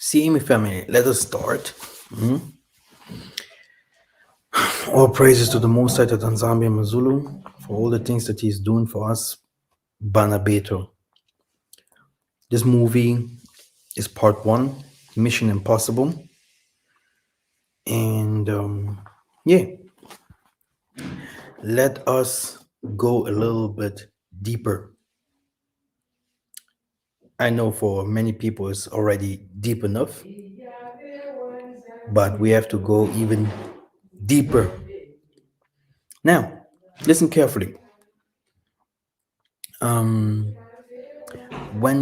CME family, let us start. All praises to the Most High, to Tanzania Mazulu, for all the things that He's doing for us. Bana Beto. This movie is part one, Mission Impossible. And yeah, let us go a little bit deeper. I know for many people it's already deep enough, but we have to go even deeper. Now, listen carefully. When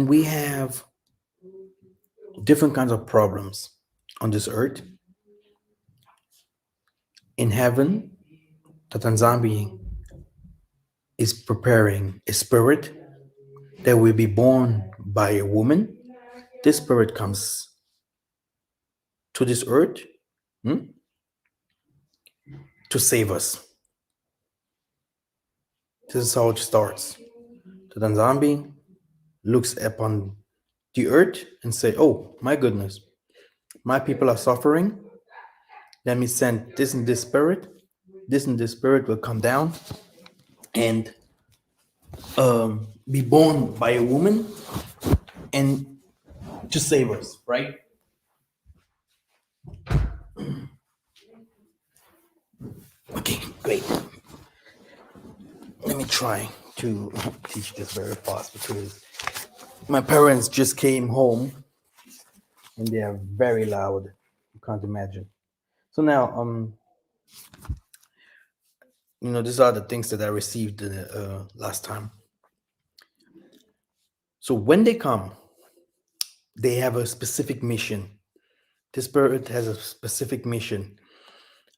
we have different kinds of problems on this earth, in heaven, the Tanzambi is preparing a spirit that will be born by a woman. This spirit comes to this earth to save us. This is how it starts. The Tanzambi looks upon the earth and say, "Oh my goodness, my people are suffering. Let me send this and this spirit. This and this spirit will come down and be born by a woman and to save us," right? Okay, great. Let me try to teach this very fast because my parents just came home and they are very loud. You can't imagine. So now, these are the things that I received last time. So when they come, they have a specific mission. This spirit has a specific mission.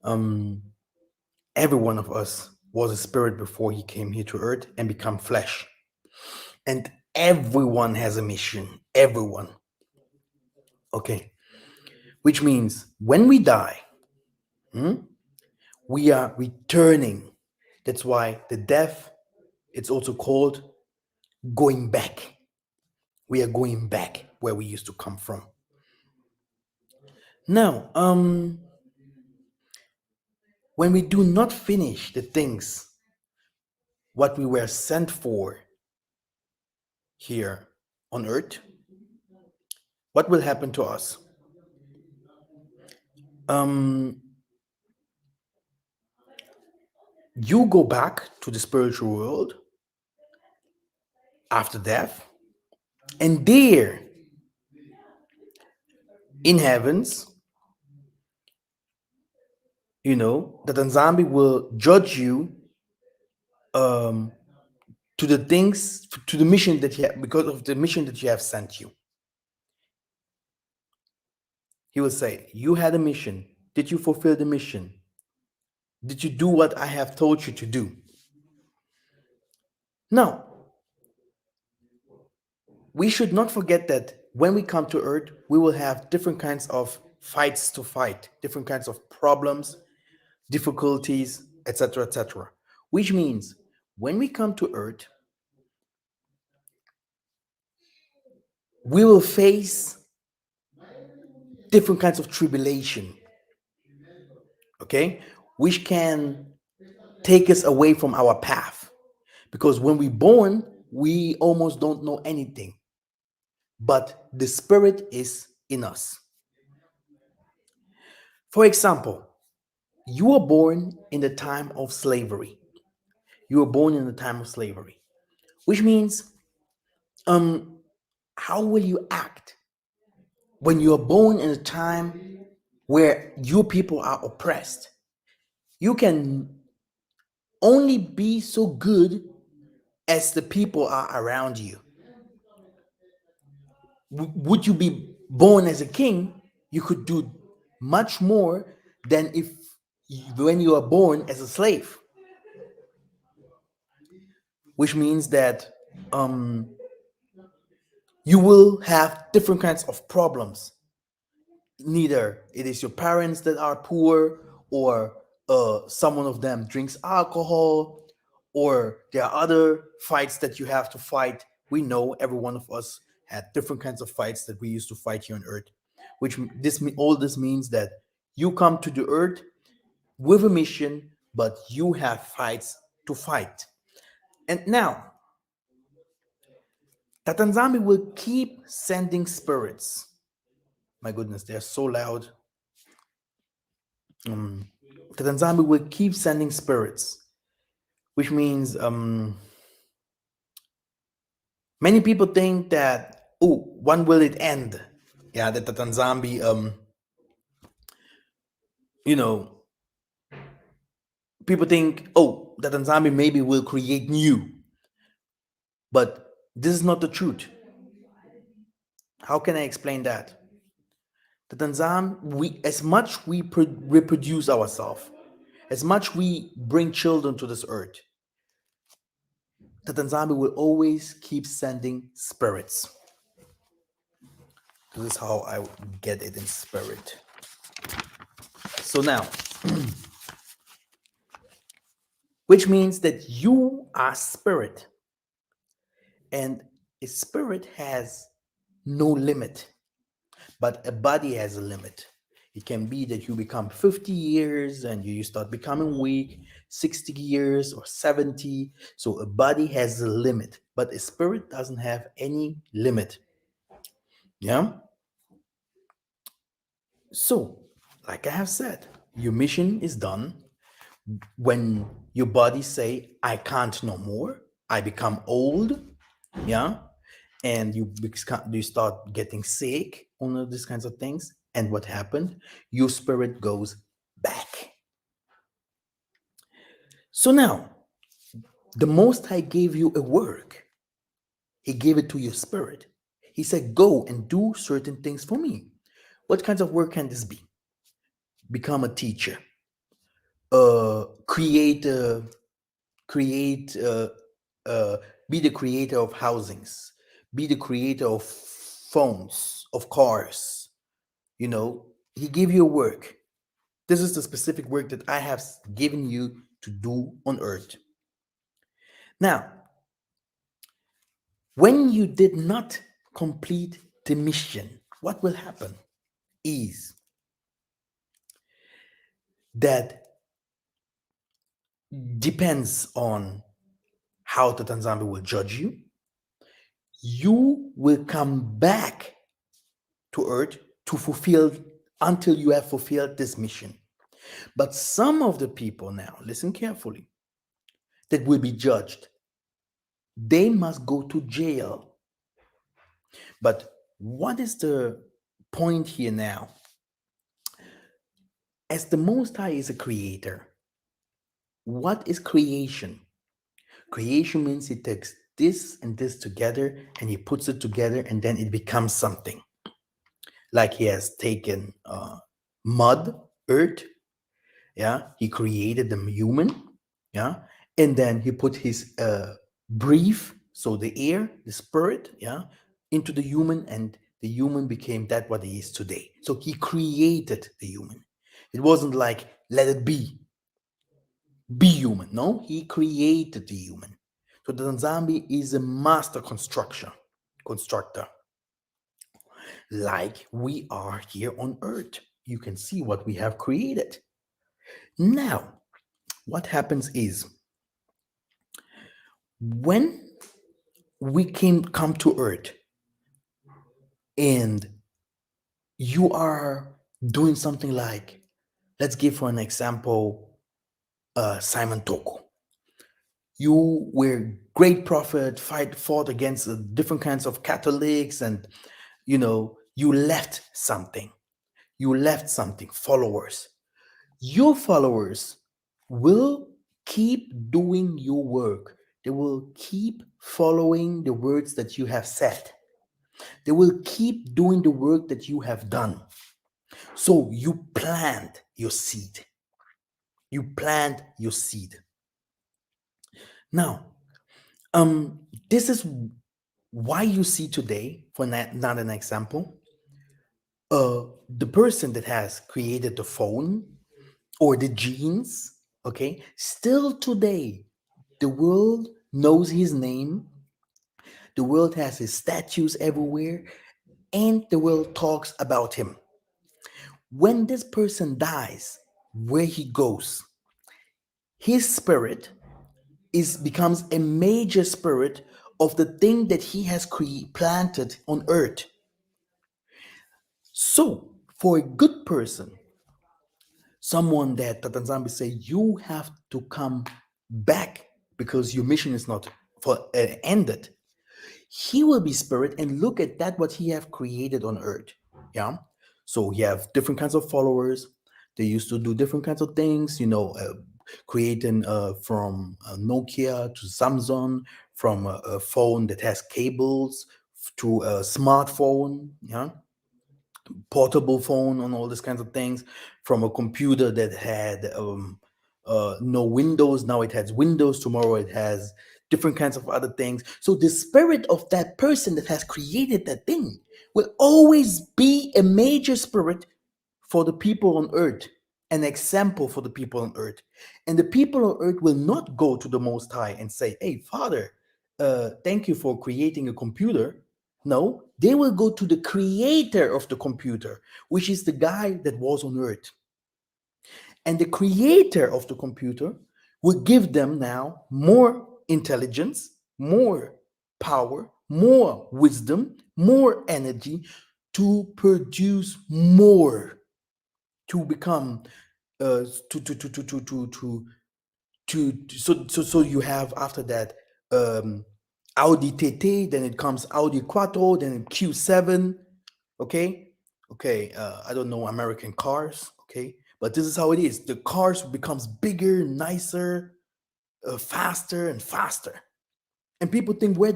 Every one of us was a spirit before he came here to earth and become flesh. And everyone has a mission. Everyone. Okay. Which means when we die, we are returning. That's why the death, it's also called going back. We are going back where we used to come from. Now, when we do not finish the things what we were sent for here on earth, what will happen to us? You go back to the spiritual world after death, and there in heavens, the Tanzambi will judge you to the things, to the mission that you have, because of the mission that you have sent you. He will say, you had a mission. Did you fulfill the mission? Did you do what I have told you to do? Now, we should not forget that when we come to earth, we will have different kinds of fights to fight, different kinds of problems, difficulties, etc., etc. Which means when we come to earth, we will face different kinds of tribulation, okay, which can take us away from our path. Because when we're born, we almost don't know anything, but the spirit is in us. For example, you were born in the time of slavery. You were born in the time of slavery, which means, how will you act when you are born in a time where your people are oppressed? You can only be so good as the people are around you. Would you be born as a king? You could do much more than when you are born as a slave. Which means that you will have different kinds of problems. Neither it is your parents that are poor, or someone of them drinks alcohol, or there are other fights that you have to fight. We know every one of us had different kinds of fights that we used to fight here on earth. All this means that you come to the earth with a mission, but you have fights to fight. And now, Tatanzami will keep sending spirits. My goodness, they're so loud. Tatanzami will keep sending spirits, which means many people think that, oh, when will it end? Yeah, that Tatanzami, you know, people think, oh, Tatanzami maybe will create new. But this is not the truth. How can I explain that? The Tanzam, as much we reproduce ourselves, as much we bring children to this earth, the Tanzami will always keep sending spirits. This is how I get it in spirit. So now, which means that you are spirit, and a spirit has no limit, but a body has a limit. It can be that you become 50 years and you start becoming weak, 60 years or 70. So a body has a limit, but a spirit doesn't have any limit. Yeah? So, like I have said, your mission is done when your body say, I can't no more. I become old. Yeah? And you start getting sick, all of these kinds of things. And what happened? Your spirit goes back. So now, the Most High gave you a work. He gave it to your spirit. He said, go and do certain things for me. What kinds of work can this be? Become a teacher. Create, create, be the creator of housings. Be the creator of phones, of cars. He gave you a work. This is the specific work that I have given you to do on earth. Now, when you did not complete the mission, what will happen is that depends on how the Tanzania will judge you. You will come back to earth to fulfill until you have fulfilled this mission. But some of the people now, listen carefully, that will be judged, they must go to jail. But what is the point here now? As the Most High is a creator, what is creation? Creation means he takes this and this together and he puts it together and then it becomes something. Like he has taken mud, earth, yeah, he created the human, yeah, and then he put his breath, so the air, the spirit, yeah, into the human, and the human became that what he is today. So he created the human. It wasn't like let it be human. No, he created the human. So the Nzambi is a master constructor, like we are here on earth. You can see what we have created. Now, what happens is when we come to earth and you are doing something like, let's give for an example, Simon Toko. You were great prophet, fought against different kinds of Catholics, and you left something. Followers. Your followers will keep doing your work. They will keep following the words that you have said. They will keep doing the work that you have done. So you plant your seed. Now, this is why you see today, for not an example, the person that has created the phone or the genes, okay, still today, the world knows his name, the world has his statues everywhere, and the world talks about him. When this person dies, where he goes, his spirit is becomes a major spirit of the thing that he has planted on earth. So, for a good person, someone that Tatanzambi say you have to come back because your mission is not for ended, he will be spirit and look at that what he have created on earth. Yeah, so he have different kinds of followers. They used to do different kinds of things, creating from Nokia to Samsung, from a phone that has cables to a smartphone. Yeah, portable phone and all these kinds of things, from a computer that had no windows, now it has windows, tomorrow it has different kinds of other things. So the spirit of that person that has created that thing will always be a major spirit for the people on earth, an example for the people on earth. And the people on earth will not go to the Most High and say, "Hey, Father, thank you for creating a computer." No, they will go to the creator of the computer, which is the guy that was on earth. And the creator of the computer will give them now more intelligence, more power, more wisdom, more energy to produce more, to become so you have after that um Audi TT, then it comes Audi Quattro, then Q7. Okay, okay, I don't know American cars. Okay, but this is how it is. The cars becomes bigger, nicer, faster and faster. And people think, where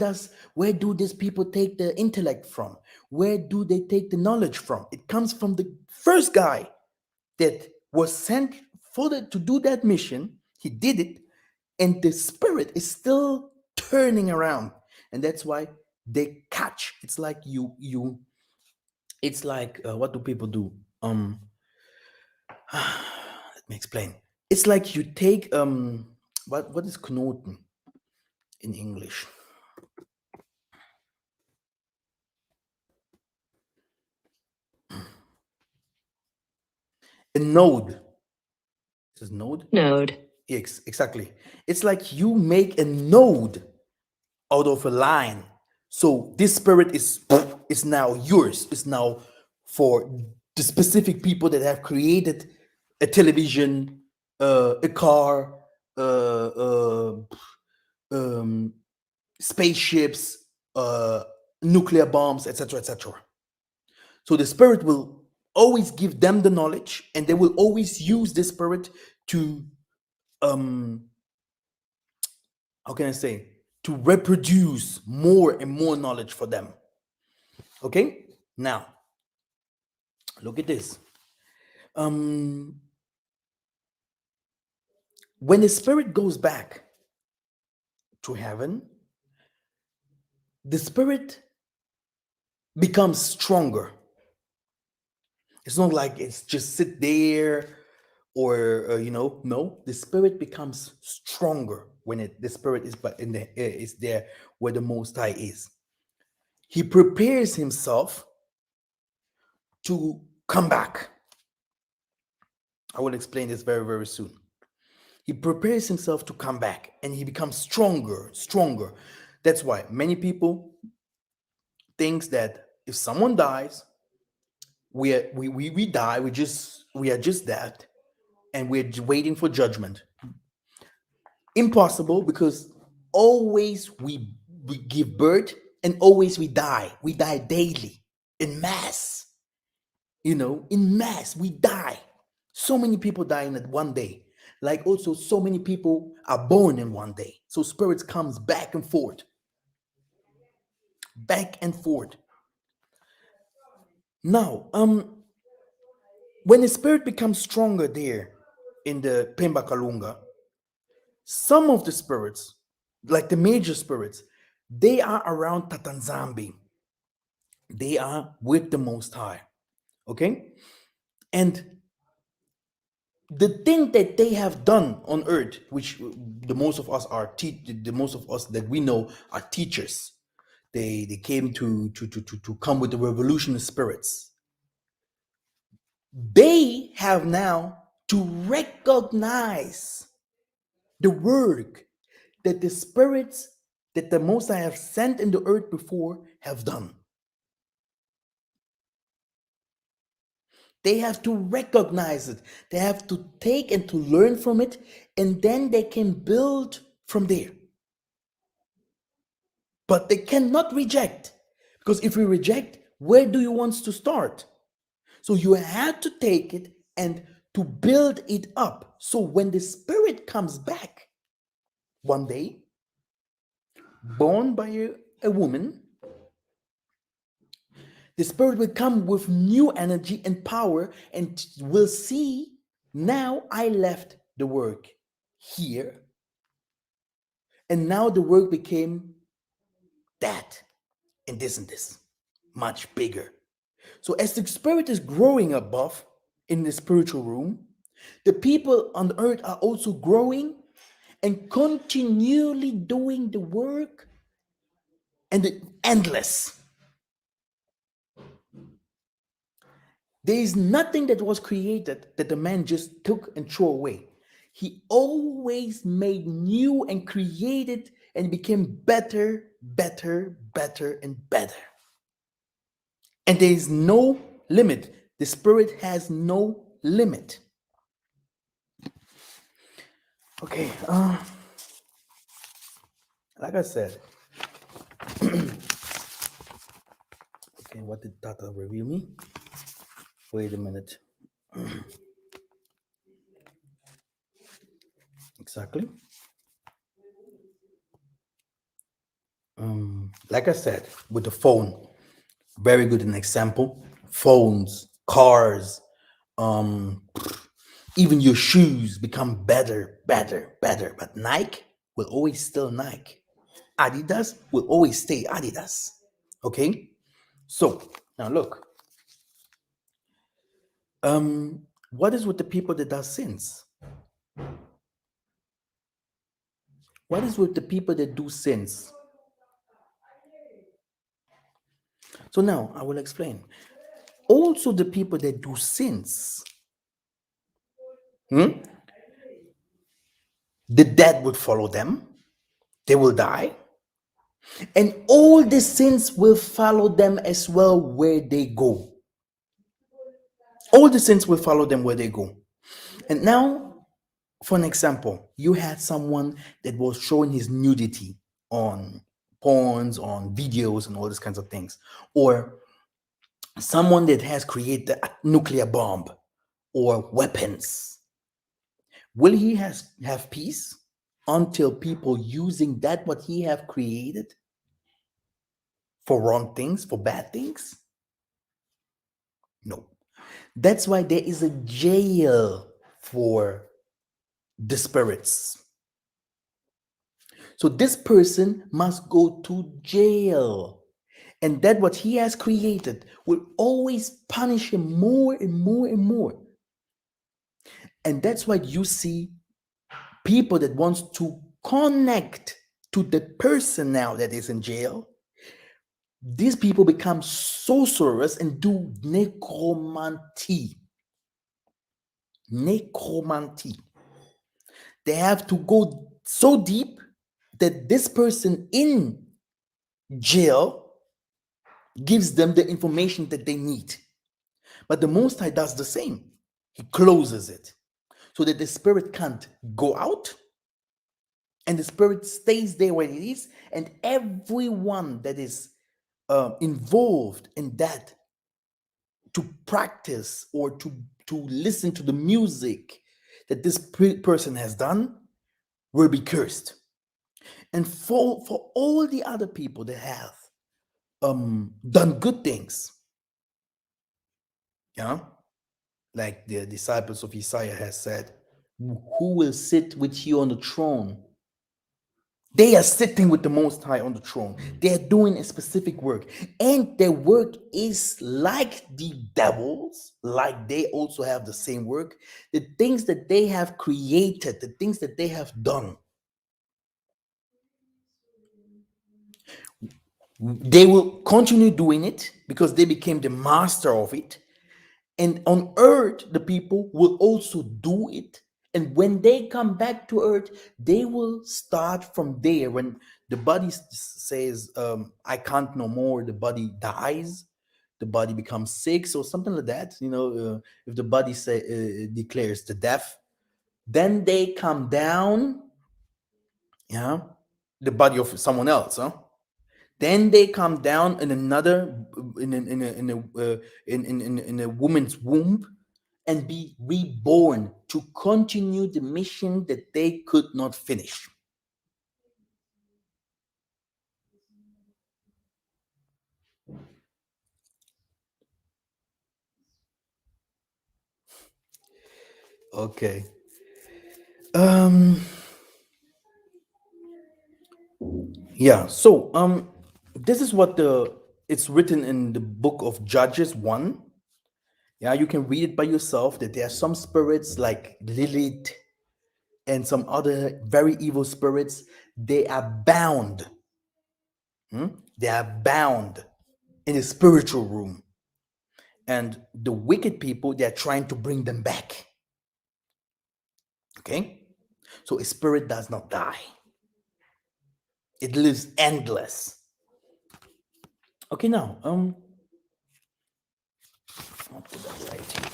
do these people take the intellect from? Where do they take the knowledge from? It comes from the first guy that was sent to do that mission. He did it, and the spirit is still turning around, and that's why they catch. It's like you. It's like what do people do? Let me explain. It's like you take what is Knoten in English? A node. This is node. Node. Exactly. It's like you make a node out of a line. So this spirit is now yours. It's now for the specific people that have created a television, a car, um, spaceships, nuclear bombs, etc., etc. So the spirit will always give them the knowledge, and they will always use the spirit to um how can I say, to reproduce more and more knowledge for them. Okay, now look at this. um when the spirit goes back to heaven, the spirit becomes stronger. It's not like it's just sit there, or no, the spirit becomes stronger when the spirit is but in the is there where the Most High is. He prepares himself to come back. I will explain this very, very soon. He prepares himself to come back, and he becomes stronger. That's why many people thinks that if someone dies, we die, we are just that, and we're waiting for judgment. Impossible, because always we give birth, and always we die. We die daily, in mass. In mass we die. So many people die in one day. Like also so many people are born in one day. So spirits comes back and forth, back and forth. Now, when the spirit becomes stronger there in the Pemba Kalunga, some of the spirits, like the major spirits, they are around Tatanzambi. They are with the Most High. Okay? And the thing that they have done on earth, which the most of us are the most of us that we know are teachers. They came to come with the revolutionary spirits. They have now to recognize the work that the spirits that the Most High have sent in the earth before have done. They have to recognize it. They have to take and to learn from it, and then they can build from there. But they cannot reject. Because if we reject, where do you want to start? So you have to take it and to build it up. So when the spirit comes back one day, born by a woman, the spirit will come with new energy and power and will see, now I left the work here, and now the work became that and this, much bigger. So as the spirit is growing above in the spiritual room, the people on the earth are also growing and continually doing the work and the endless. There is nothing that was created that the man just took and threw away. He always made new and created and became better, better, better, and better. And there is no limit. The spirit has no limit. Okay, like I said, okay, what did Tata review me? Wait a minute. Exactly. Like I said, with the phone, very good an example. Phones, cars, um, even your shoes become better, better, better. But Nike will always still Nike. Adidas will always stay Adidas. Okay? So now look. What is with the people that does sins? What is with the people that do sins? So now I will explain. Also, the people that do sins, the death would follow them, they will die, and all the sins will follow them as well where they go. All the sins will follow them where they go. And now, for an example, you had someone that was showing his nudity on porns, on videos, and all these kinds of things, or someone that has created a nuclear bomb or weapons. Will he have peace until people using that what he have created for wrong things, for bad things? No. That's why there is a jail for the spirits. So this person must go to jail. And that what he has created will always punish him more and more and more. And that's why you see people that wants to connect to the person now that is in jail. These people become sorcerers and do necromancy. Necromancy. They have to go so deep that this person in jail gives them the information that they need. But the Most High does the same. He closes it so that the spirit can't go out and the spirit stays there where it is. And everyone that is involved in that to practice or to listen to the music that this person has done will be cursed. And for all the other people that have done good things, yeah, like the disciples of Isaiah has said, who will sit with you on the throne? They are sitting with the Most High on the throne. They are doing a specific work. And their work is like the devils, like they also have the same work. The things that they have created, the things that they have done, they will continue doing it because they became the master of it. And on earth, the people will also do it. And when they come back to earth, they will start from there. When the body says, I can't no more, the body dies, the body becomes sick, or something like that. If the body declares the death, then they come down, yeah, the body of someone else, huh? Then they come down in another, in a woman's womb, and be reborn to continue the mission that they could not finish. Okay. Um. Yeah. So this is what the it's written in the book of Judges 1. Yeah, you can read it by yourself. That there are some spirits like Lilith and some other very evil spirits. They are bound. They are bound in a spiritual room, and the wicked people, they are trying to bring them back. Okay, so a spirit does not die; it lives endless. Okay, now I'll put that right here.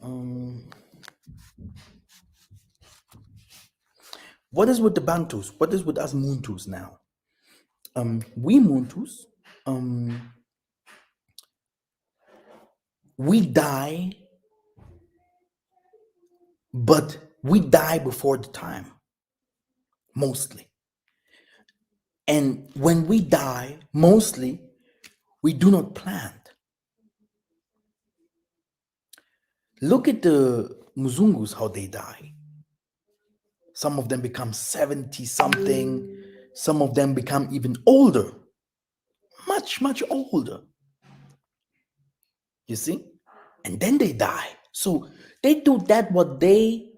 Um, what is with the Bantus? What is with us Muntu now? We Muntu, um, we die, but we die before the time, mostly. And when we die, mostly, we do not plan. Look at the Muzungus, how they die. Some of them become 70 something, some of them become even older, much, much older. You see? And then they die. So they do that what they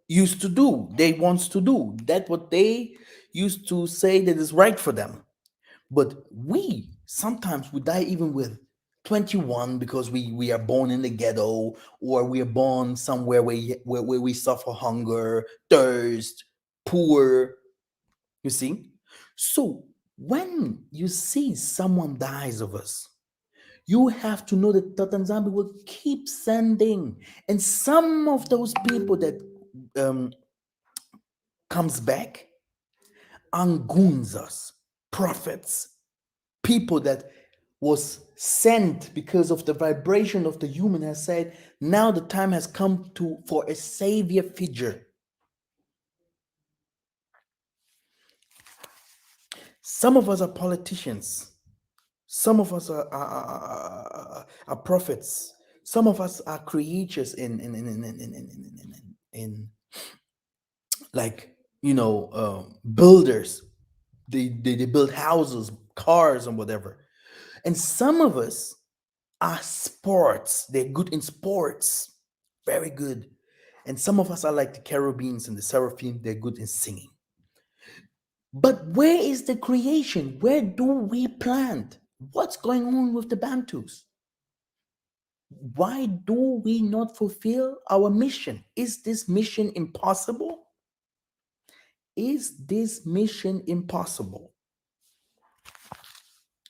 used to do, they wants to do, that what they used to say that is right for them. But we sometimes we die even with 21 because we are born in the ghetto, or we are born somewhere where we suffer hunger, thirst, poor. You see? So when you see someone dies of us, you have to know that Tatanzambi will keep sending. And some of those people that um, comes back, angunzas, prophets, people that was sent because of the vibration of the human, has said, now the time has come to for a savior figure. Some of us are politicians. Some of us are prophets. Some of us are creators in like builders. They build houses, cars, and whatever. And some of us are sports. They're good in sports, very good. And some of us are like the cherubims and the seraphim. They're good in singing. But where is the creation? Where do we plant? What's going on with the Bantus? Why do we not fulfill our mission? Is this mission impossible? Is this mission impossible?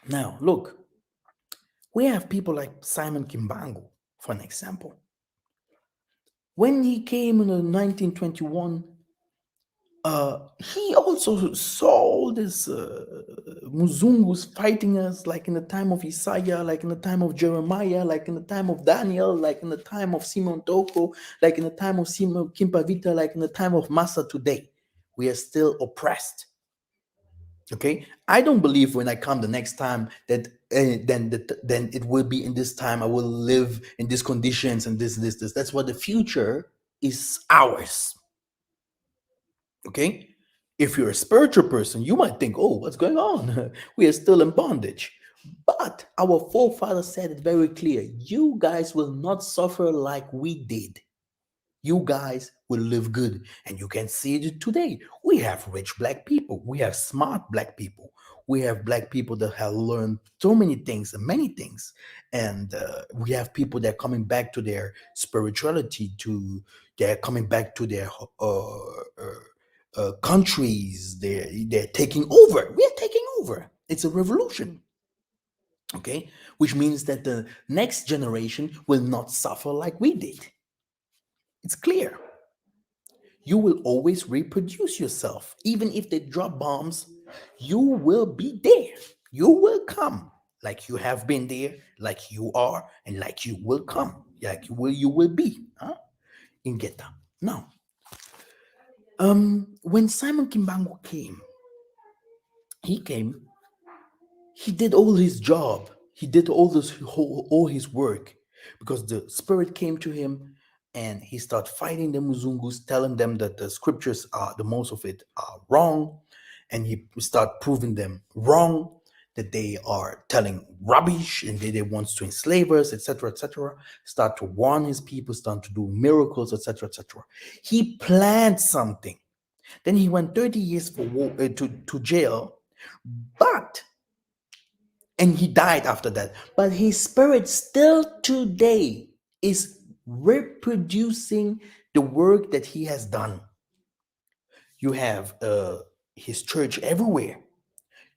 Now, look, we have people like Simon Kimbangu, for an example. When he came in 1921, he also saw all these Muzungus fighting us, like in the time of Isaiah, like in the time of Jeremiah, like in the time of Daniel, like in the time of Simon Toko, like in the time of Simon Kimpavita, like in the time of Massa today. We are still oppressed. Okay, I don't believe when I come the next time that then it will be in this time. I will live in these conditions and this. That's what the future is ours. Okay, if you're a spiritual person, you might think, "Oh, what's going on? We are still in bondage." But our forefathers said it very clear: you guys will not suffer like we did. You guys will live good. And you can see it today. We have rich black people. We have smart black people. we have black people that have learned so many things and many things, and we have people that are coming back to their spirituality, to they're coming back to their countries. They're taking over. We're taking over. It's a revolution. Okay, which means that the next generation will not suffer like we did. It's clear. You will always reproduce yourself. Even if they drop bombs, you will be there. You will come like you have been there, like you are, and like you will come, like you will be. Huh? In Geta. Now, when Simon Kimbangu came, he came, he did all his job. He did all his work, because the spirit came to him, and he started fighting the Muzungus, telling them that the scriptures are, the most of it are wrong, and he start proving them wrong, that they are telling rubbish, and they wants to enslave us, etc., etc. Start to warn his people, start to do miracles, etc., etc. He planned something. Then he went 30 years for to jail, but and he died after that. But his spirit still today is reproducing the work that he has done. You have his church everywhere.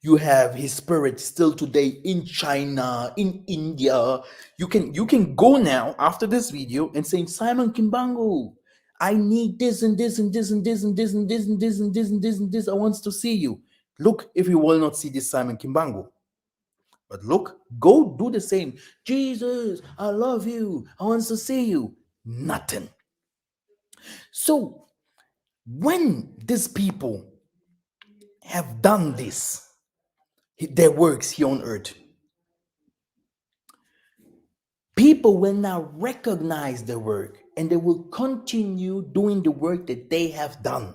You have his spirit still today in China, in India. You can go now after this video and say, Simon Kimbangu, I need this and this and this and this and this and this and this and this and this and this. I want to see you. Look if you will not see this Simon Kimbangu. But look, go do the same. Jesus, I love you. I want to see you. Nothing. So when these people have done this, their works here on earth, people will now recognize the work, and they will continue doing the work that they have done.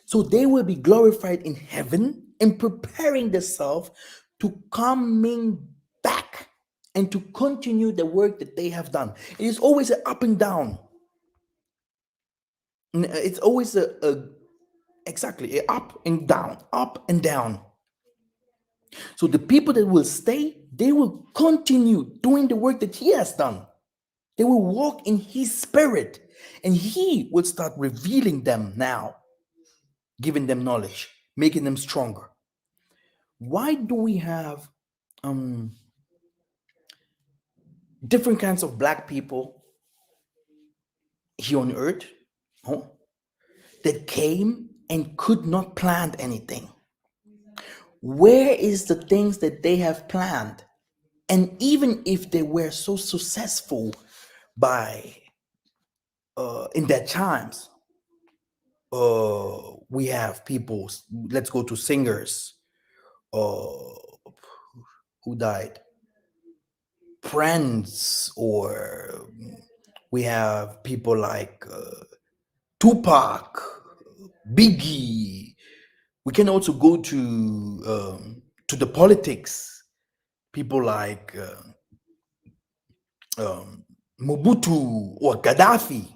So they will be glorified in heaven and preparing themselves to coming back and to continue the work that they have done. It is always an up and down. It's always exactly a up and down, up and down. So the people that will stay, they will continue doing the work that he has done. They will walk in his spirit, and he will start revealing them now, giving them knowledge, making them stronger. Why do we have different kinds of black people here on earth, huh, that came and could not plan anything? Where is the things that they have planned? And even if they were so successful by in their times, we have people. Let's go to singers who died, Prince, or we have people like Tupac, Biggie. We can also go to the politics. People like Mobutu or Gaddafi.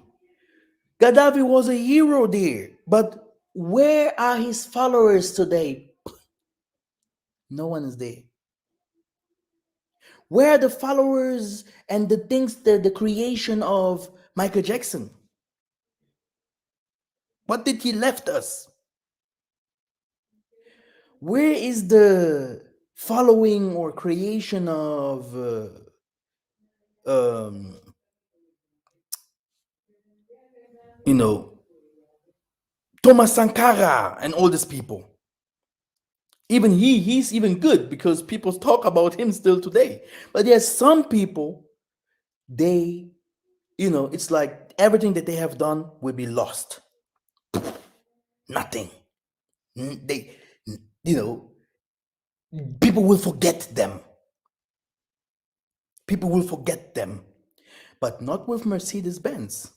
Gaddafi was a hero there, but where are his followers today? No one is there. Where are the followers and the things, the creation of Michael Jackson? What did he left us? Where is the following or creation of um, you know, Thomas Sankara and all these people? Even he's even good, because people talk about him still today. But there's some people, they, it's like everything that they have done will be lost. Nothing. They, people will forget them. People will forget them. But not with Mercedes Benz.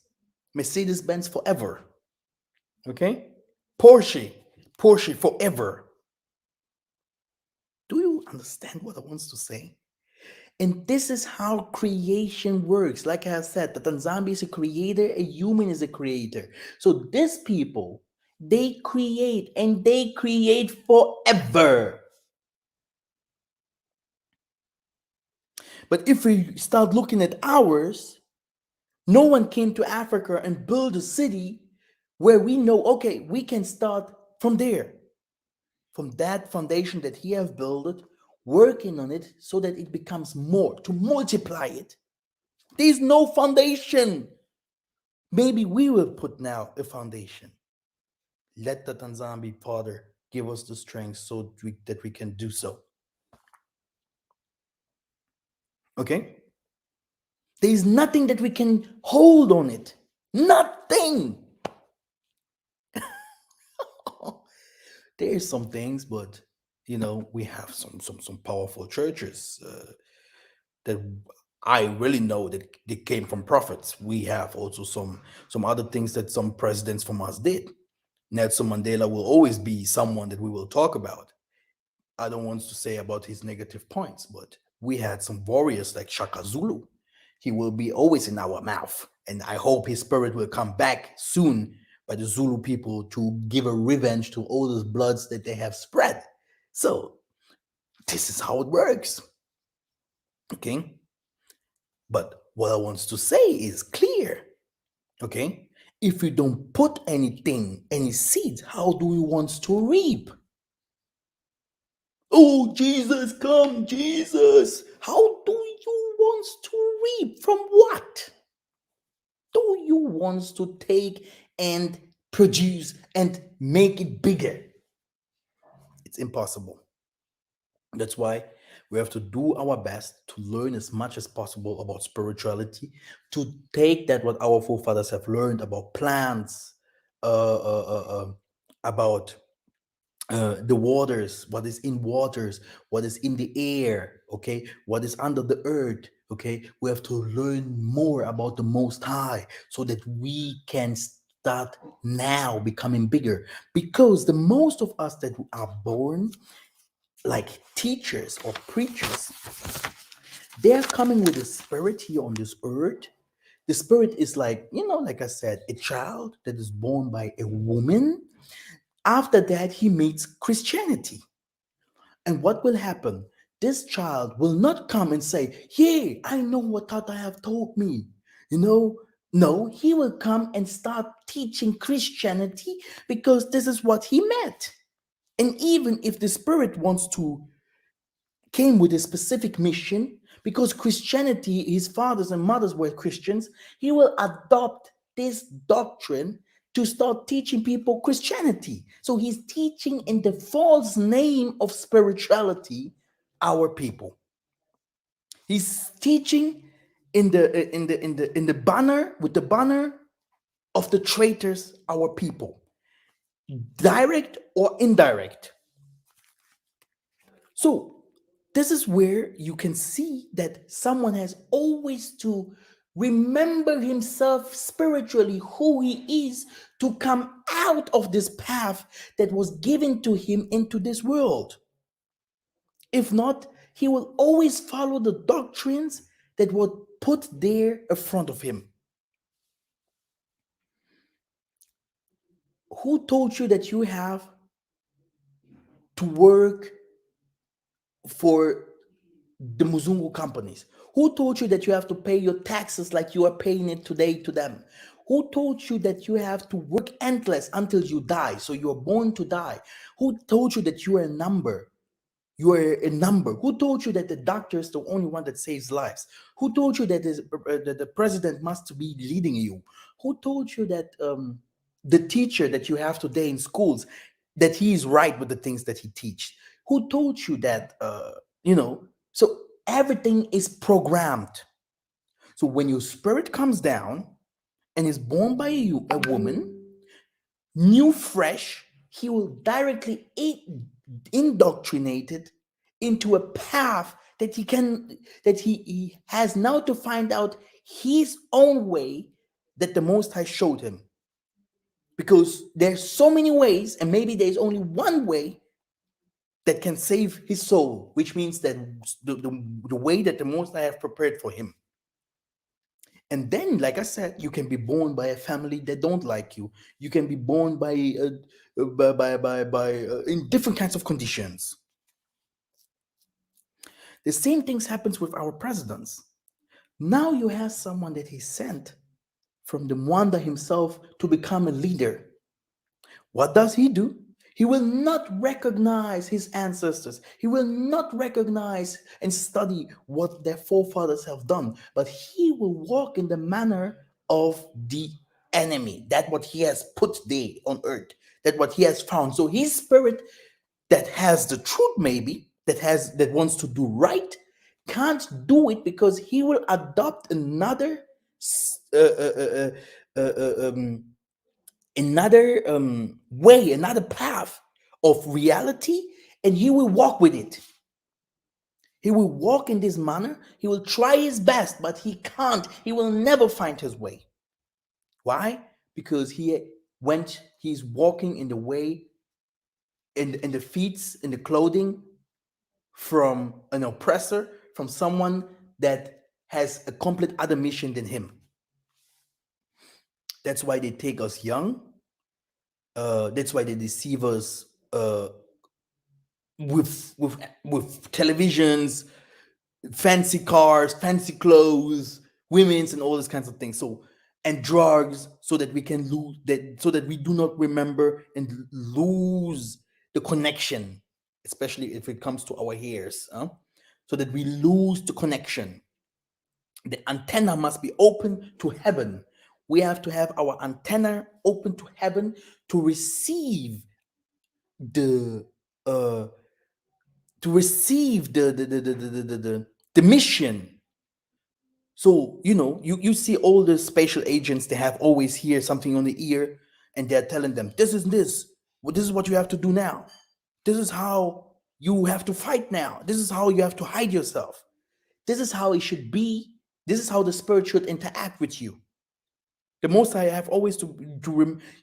Mercedes Benz forever. Okay? Porsche forever. Do you understand what I want to say? And this is how creation works. Like I said, the Tanzania is a creator, a human is a creator. So these people, They create and they create forever. But if we start looking at ours, no one came to Africa and built a city where we know, okay, we can start from there, from that foundation that he have built it, working on it so that it becomes more, to multiply it. There's no foundation. Maybe we will put now a foundation. Let the Tanzambi Father give us the strength so that we can do so. Okay? There is nothing that we can hold on it. Nothing. There's some things, but we have some powerful churches that I really know that they came from prophets. We have also some other things that some presidents from us did. Nelson Mandela will always be someone that we will talk about. I don't want to say about his negative points, but we had some warriors like Shaka Zulu. He will be always in our mouth. And I hope his spirit will come back soon by the Zulu people to give a revenge to all those bloods that they have spread. So this is how it works. Okay. But what I want to say is clear. Okay. If we don't put anything, any seeds, how do we want to reap? Oh, Jesus, come, Jesus. How do you want to reap? From what? Do you want to take and produce and make it bigger? It's impossible. That's why we have to do our best to learn as much as possible about spirituality, to take that what our forefathers have learned about plants, about the waters, what is in waters, what is in the air, okay, what is under the earth, okay. We have to learn more about the Most High so that we can start now becoming bigger. Because the most of us that are born like teachers or preachers, they're coming with a spirit here on this earth. The spirit is like, like I said, a child that is born by a woman. After that, he meets Christianity. And what will happen? This child will not come and say, "Hey, I know what Tata have told me." You know, no, he will come and start teaching Christianity because this is what he met. And even if the spirit wants to came with a specific mission, because Christianity, his fathers and mothers were Christians, he will adopt this doctrine to start teaching people Christianity. So he's teaching in the false name of spirituality our people. He's teaching in the banner, with the banner of the traitors, our people, direct or indirect. So this is where you can see that someone has always to remember himself spiritually, who he is, to come out of this path that was given to him into this world. If not, he will always follow the doctrines that were put there in front of him. Who told you that you have to work for the Muzungu companies? Who told you that you have to pay your taxes like you are paying it today to them? Who told you that you have to work endless until you die? So you're born to die. Who told you that you are a number? You are a number. Who told you that the doctor is the only one that saves lives? Who told you that that the president must be leading you? Who told you that the teacher that you have today in schools, that he is right with the things that he teaches? Who told you that, so everything is programmed. So when your spirit comes down and is born by you, a woman, new, fresh, he will directly indoctrinated into a path that he has now to find out his own way that the Most High showed him. Because there's so many ways, and maybe there's only one way that can save his soul, which means that the way that the Most High have prepared for him. And then, like I said, you can be born by a family that don't like you. You can be born by in different kinds of conditions. The same things happens with our presidents. Now you have someone that he sent from the Mwanda himself to become a leader. What does he do? He will not recognize his ancestors. He will not recognize and study what their forefathers have done, but he will walk in the manner of the enemy. That what he has put there on earth. That what he has found. So his spirit that has the truth, maybe that wants to do right, can't do it because he will adopt another uh, uh, uh, uh, um, way, another path of reality, and he will walk with it. He will walk in this manner. He will try his best, but he can't. He will never find his way. Why? Because he's walking in the way, in the feet, in the clothing from an oppressor, from someone that has a complete other mission than him. That's why they take us young. That's why they deceive us with televisions, fancy cars, fancy clothes, women's, and all these kinds of things. So, and drugs, so that we can lose that, so that we do not remember and lose the connection, especially if it comes to our hairs, so that we lose the connection. The antenna must be open to heaven. We have to have our antenna open to heaven to receive the uh, the mission. So you see all the spatial agents, they have always hear something on the ear, and they're telling them this is what you have to do now, this is how you have to fight now, this is how you have to hide yourself, this is how it should be, this is how the spirit should interact with you. The Most High have always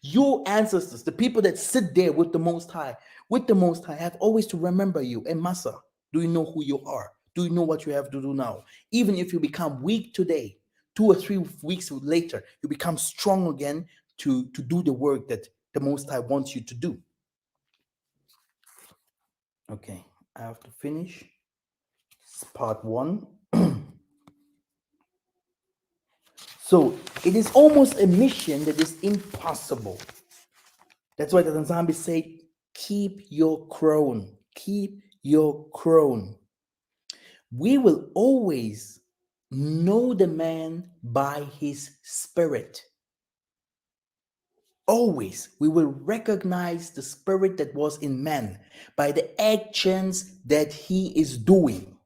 your ancestors, the people that sit there with the Most High, have always to remember you. And Massa, do you know who you are? Do you know what you have to do now? Even if you become weak today, 2 or 3 weeks later, you become strong again to do the work that the Most High wants you to do. Okay, I have to finish. It's part 1. So it is almost a mission that is impossible. That's why the Tanzambi say, keep your crown. Keep your crown. We will always know the man by his spirit. Always. We will recognize the spirit that was in man by the actions that he is doing.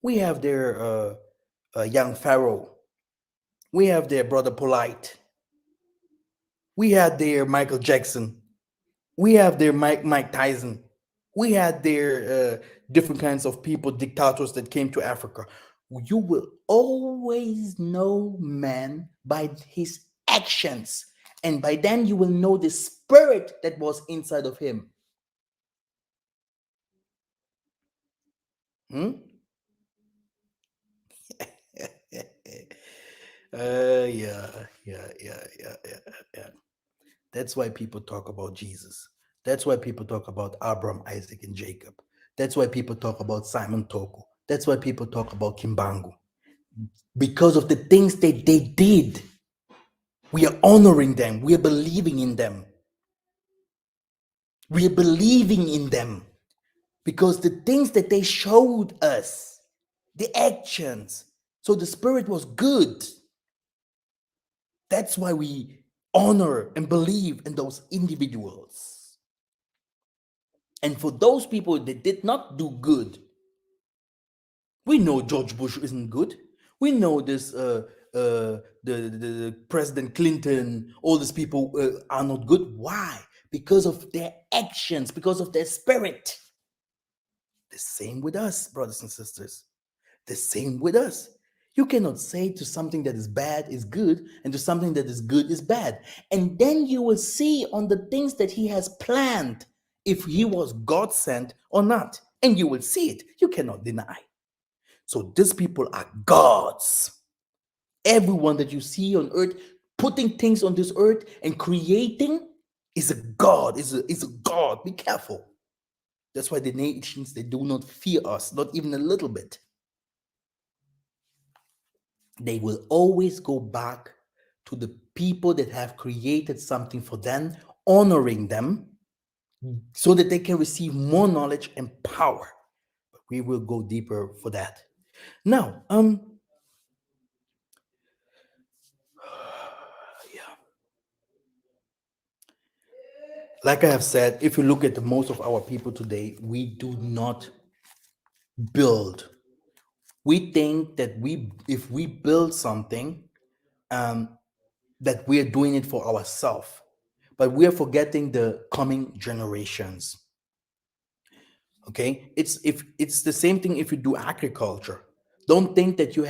We have their young Pharaoh. We have their brother Polite. We had their Michael Jackson. We have their Mike Tyson. We had their different kinds of people, dictators that came to Africa. You will always know man by his actions, and by then you will know the spirit that was inside of him. Hmm? Yeah. That's why people talk about Jesus. That's why people talk about Abraham, Isaac, and Jacob. That's why people talk about Simon Toko. That's why people talk about Kimbangu. Because of the things that they did. We are honoring them. We are believing in them. We are believing in them. Because the things that they showed us, the actions. So the spirit was good. That's why we honor and believe in those individuals. And for those people that did not do good, we know George Bush isn't good. We know this the President Clinton, all these people are not good. Why? Because of their actions, because of their spirit. The same with us, brothers and sisters. The same with us. You cannot say to something that is bad is good and to something that is good is bad. And then you will see on the things that he has planned if he was God sent or not. And you will see it. You cannot deny. So these people are gods. Everyone that you see on earth, putting things on this earth and creating, is a god, is a god. Be careful. That's why the nations, they do not fear us, not even a little bit. They will always go back to the people that have created something for them, honoring them, so that they can receive more knowledge and power. But we will go deeper for that. Now, yeah, like I have said, if you look at the most of our people today, we do not build. We think that if we build something, um, that we are doing it for ourselves, but we are forgetting the coming generations. Okay, it's if it's the same thing if you do agriculture. Don't think that you're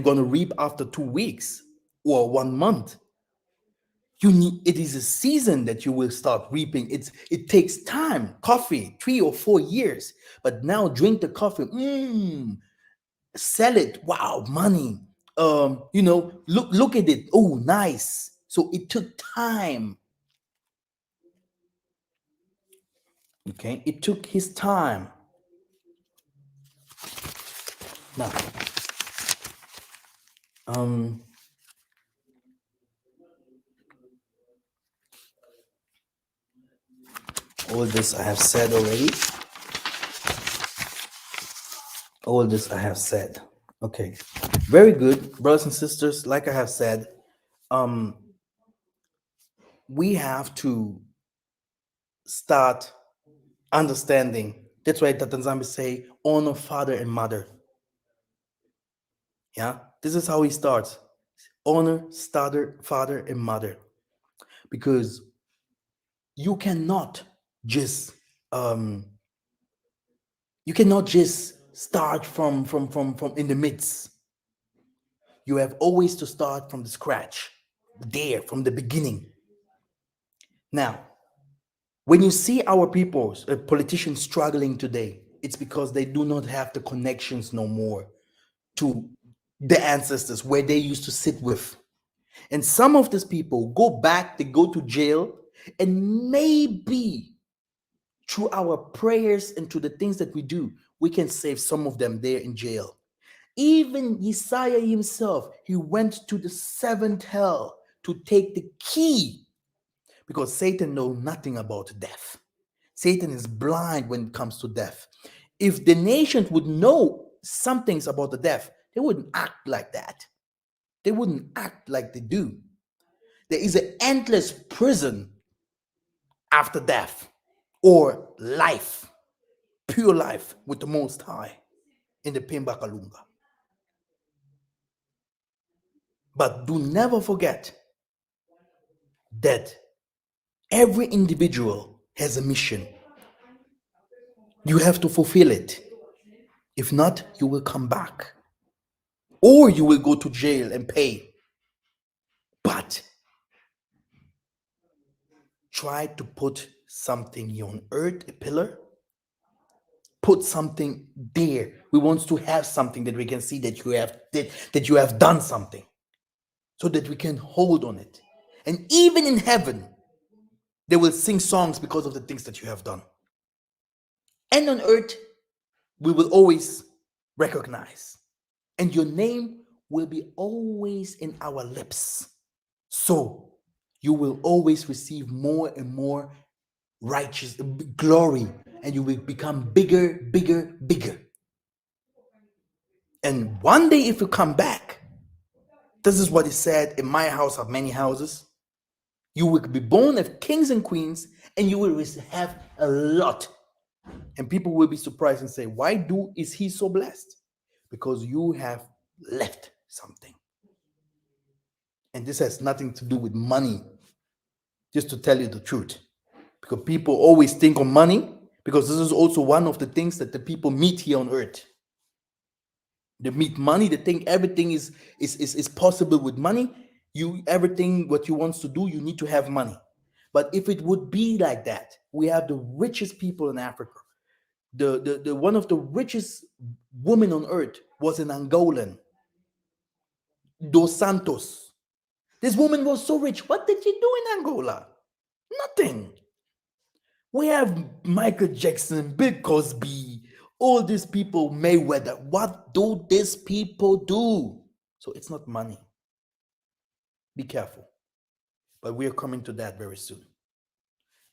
going to reap after 2 weeks or 1 month. You need, it is a season that you will start reaping. It takes time. Coffee 3 or 4 years, but now drink the coffee. Sell it. Wow, money. Look at it. Oh, nice. So it took time. Okay, it took his time. Now, um, all this I have said already. All this I have said. Okay, very good, brothers and sisters. Like I have said, um, we have to start understanding. That's why Tatanzambi say, honor father and mother. Yeah, this is how he starts. Honor father and mother, because you cannot just um you cannot just start from in the midst. You have always to start from the scratch, there from the beginning. Now, when you see our people, politicians struggling today, it's because they do not have the connections no more to the ancestors where they used to sit with. And some of these people go back, they go to jail, and maybe through our prayers and to the things that we do, we can save some of them there in jail. Even Isaiah himself, he went to the seventh hell to take the key, because Satan knows nothing about death. Satan is blind when it comes to death. If the nations would know some things about the death, they wouldn't act like that. They wouldn't act like they do. There is an endless prison after death, or life, pure life with the Most High in the Pimba Kalunga. But do never forget that every individual has a mission. You have to fulfill it. If not, you will come back, or you will go to jail and pay. But try to put something here on earth, a pillar. Put something there. We want to have something that we can see that you have done something, so that we can hold on it. And even in heaven, they will sing songs because of the things that you have done. And on earth, we will always recognize. And your name will be always in our lips. So you will always receive more and more righteous glory, and you will become bigger, bigger, bigger. And one day, if you come back, this is what he said: in my house are many houses. You will be born of kings and queens, and you will have a lot. And people will be surprised and say, why is he so blessed? Because you have left something. And this has nothing to do with money, just to tell you the truth. Because people always think of money, because this is also one of the things that the people meet here on earth. They meet money, they think everything is possible with money. Everything what you want to do, you need to have money. But if it would be like that, we have the richest people in Africa. The one of the richest women on earth was an Angolan. Dos Santos. This woman was so rich. What did she do in Angola? Nothing. We have Michael Jackson, Bill Cosby, all these people, Mayweather. What do these people do? So it's not money. Be careful. But we are coming to that very soon.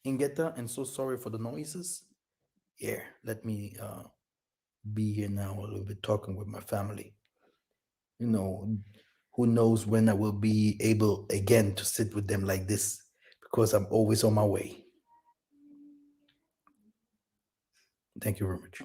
Ingeta, and so sorry for the noises. Yeah, let me be here now a little bit talking with my family. You know, who knows when I will be able again to sit with them like this because I'm always on my way. Thank you very much.